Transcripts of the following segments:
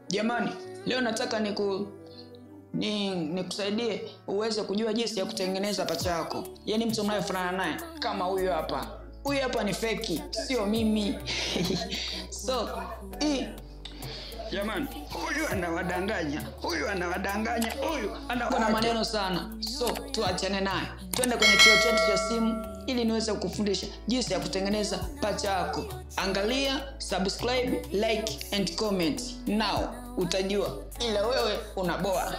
Jamani, leo nataka nikusaidie uweze kujua jinsi ya kutengeneza pacha yako. Yaani mtu unayefanana naye kama huyu hapa. Huyu hapa ni fake, sio mimi. Jamani, huyu anawadanganya, ana maneno sana. Tuachane naye. Twende kwenye chuo chetu cha simu ili niweze kukufundisha jinsi ya kutengeneza pacha yako. Angalia, subscribe, like and comment. Now utajua ila wewe unaboa.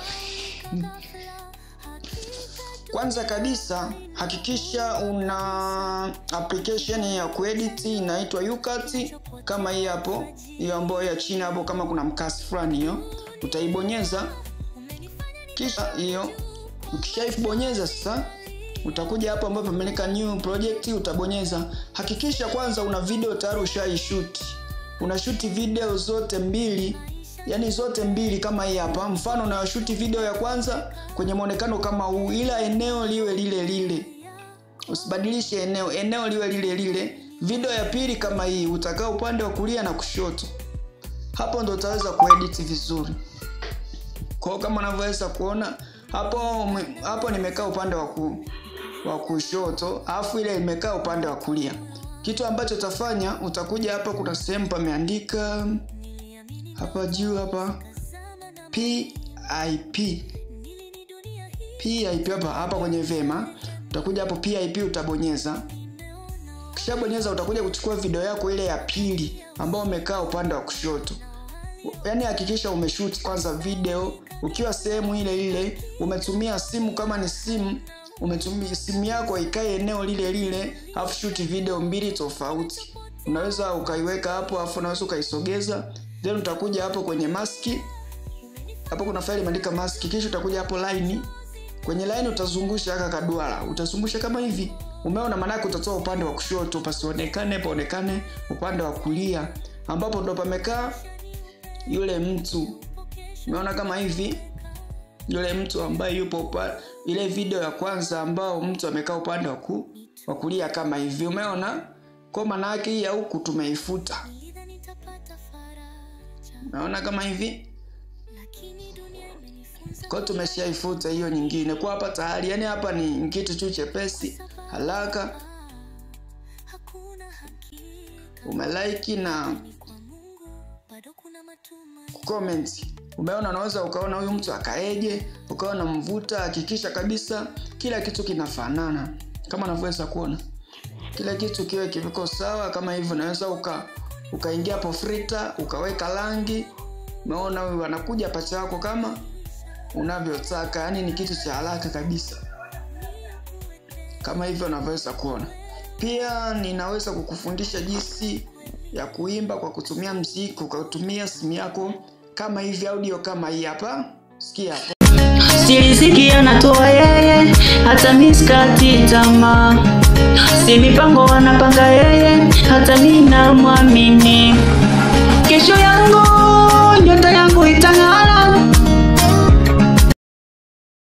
Kwanza kabisa hakikisha una application ya kuedit inaitwa YouCut kama hii hapo, hiyo ambayo ya chini hapo kama kuna mkasi fulani hiyo, utaibonyeza. Kisha hiyo ukishaibonyeza sasa utakuja hapo ambapo pameandika new project, utabonyeza. Hakikisha kwanza una video tayari ushaishoot. Unashoot video zote mbili, yani zote mbili kama hii hapa. Mfano unashoot video ya kwanza kwenye muonekano kama huu, ila eneo liwe lile lile. Usibadilishe eneo liwe lile lile. Video ya pili kama hii, utakaa upande wa kulia na kushoto. Hapo ndo utaweza kuedit vizuri. Kwa kama unavyoweza kuona hapo nimekaa upande wa kushoto, alafu ile imekaa upande wa kulia. Kitu ambacho utafanya, utakuja hapa, kuna sehemu pameandika hapa juu hapa PIP hapa kwenye vema. Utakuja hapo PIP, utabonyeza. Kisha bonyeza, utakuja kuchukua video yako ile ya pili ambayo umekaa upande wa kushoto. Yaani hakikisha umeshoot kwanza video ukiwa sehemu ile ile. Umetumia simu, kama ni simu umetumia simu yako ikae eneo lile lile, alafu shoot video mbili tofauti. Unaweza ukaiweka hapo, alafu unaweza ukaisogeza. Then utakuja hapo kwenye mask. Hapo kuna faili imeandika mask. Kisha utakuja hapo line. Kwenye line utazungusha haka kaduara. Utazungusha kama hivi. Umeona, maana yake utatoa upande wa kushoto paonekane upande wa kulia ambapo ndo pamekaa yule mtu. Umeona kama hivi? Yule mtu ambaye yupo ile video ya kwanza ambao mtu amekaa upande wa kulia kama hivi. Umeona? Kwa maana yake hii huku tumeifuta. Unaona kama hivi? Kwa tumeshaifuta hiyo nyingine. Kwa hapa tayari, yani hapa ni kitu tu chepesi, haraka. Umelike na comment. Umeona, unaweza ukaona huyu mtu akaeje, ukaona mvuta. Hakikisha kabisa kila kitu kinafanana. Kama unavyoweza kuona, kila kitu kiwe kiko sawa kama hivyo. Unaweza ukaingia hapo filter, ukaweka rangi. Umeona, huyu anakuja pacha yako kama unavyotaka. Yani ni kitu cha haraka kabisa kama hivyo unavyoweza kuona. Pia ninaweza kukufundisha jinsi ya kuimba kwa kutumia muziki, kwa kutumia simu yako kama hivi, audio kama hii hapa. Sikia hapo. Siriziki anatoa yeye, hata miskati tamaa. Si mipango anapanga yeye, hata mimi namwamini.